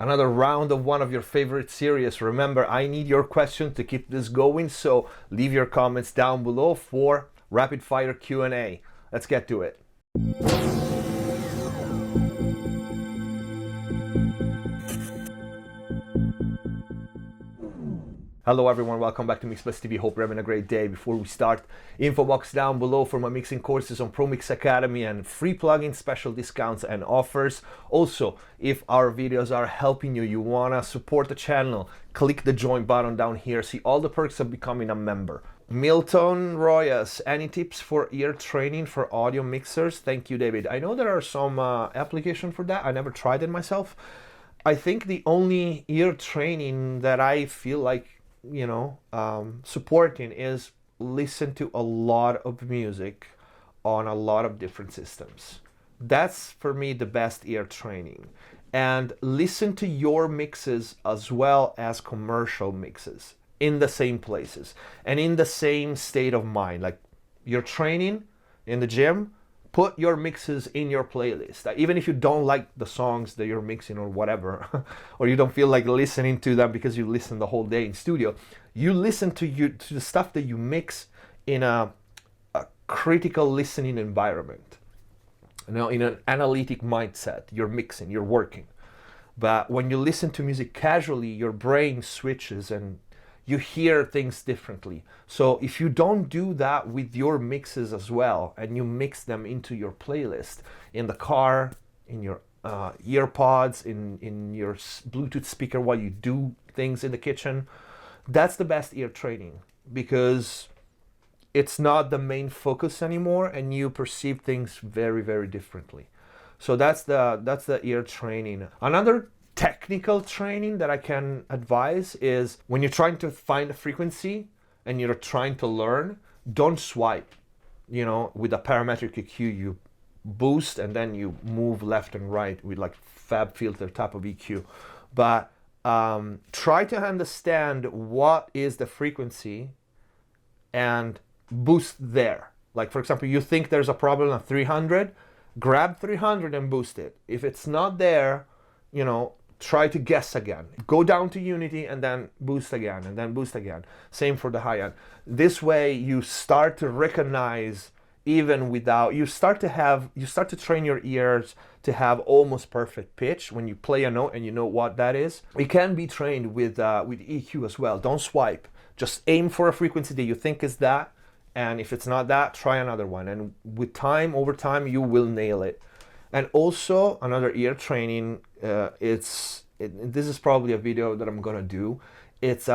another round of one of your favorite series. Remember, I need your questions to keep this going, so leave your comments down below for rapid fire Q&A. Let's get to it. Hello everyone, welcome back to MixbusTv. Hope you're having a great day. Before we start, info box down below for my mixing courses on ProMix Academy and free plugins, special discounts and offers. Also, if our videos are helping you, you wanna support the channel, click the join button down here. See all the perks of becoming a member. Milton Royas, any tips for ear training for audio mixers? Thank you, David. I know there are some applications for that. I never tried it myself. I think the only ear training that I feel like supporting is listen to a lot of music on a lot of different systems. That's for me the best ear training. And listen to your mixes as well as commercial mixes in the same places and in the same state of mind. Like you're training in the gym, put your mixes in your playlist. Even if you don't like the songs that you're mixing or whatever, or you don't feel like listening to them because you listen the whole day in studio, you listen to the stuff that you mix in a critical listening environment. In an analytic mindset, you're mixing, you're working. But when you listen to music casually, your brain switches and you hear things differently. So if you don't do that with your mixes as well, and you mix them into your playlist in the car, in your earpods, in your Bluetooth speaker while you do things in the kitchen, that's the best ear training, because it's not the main focus anymore and you perceive things very, very differently. So that's the ear training. Another technical training that I can advise is when you're trying to find a frequency and you're trying to learn, don't swipe. With a parametric EQ, you boost and then you move left and right with like fab filter type of EQ. But try to understand what is the frequency and boost there. Like for example, you think there's a problem at 300, grab 300 and boost it. If it's not there, try to guess again. Go down to unity and then boost again and then boost again. Same for the high end. This way you start to recognize, even without, you start to train your ears to have almost perfect pitch when you play a note and you know what that is. It can be trained with EQ as well. Don't swipe. Just aim for a frequency that you think is that, and if it's not that, try another one. And with time, over time, you will nail it. And also another ear training, this is probably a video that I'm gonna do. It's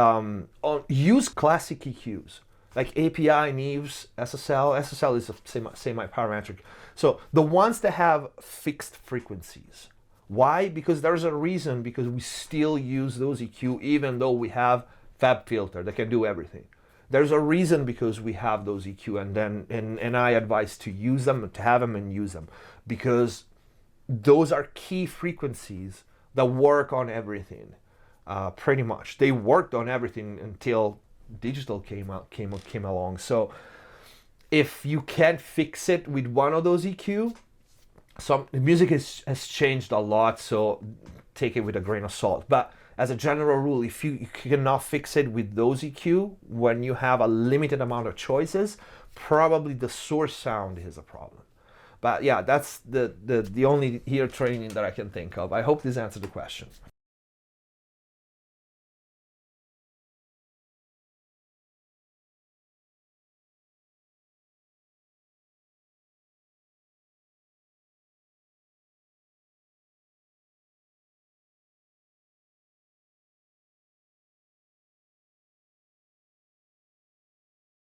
use classic EQs like API, Neves, SSL. SSL is a semi-parametric. So the ones that have fixed frequencies. Why? Because there's a reason, because we still use those EQ even though we have fab filter that can do everything. There's a reason because we have those EQ, and I advise to use them, to have them and use them, because those are key frequencies that work on everything. Pretty much, they worked on everything until digital came along. So if you can't fix it with one of those EQ, music has changed a lot. So take it with a grain of salt. But as a general rule, if you cannot fix it with those EQ, when you have a limited amount of choices, probably the source sound is a problem. But yeah, that's the only ear training that I can think of. I hope this answered the question.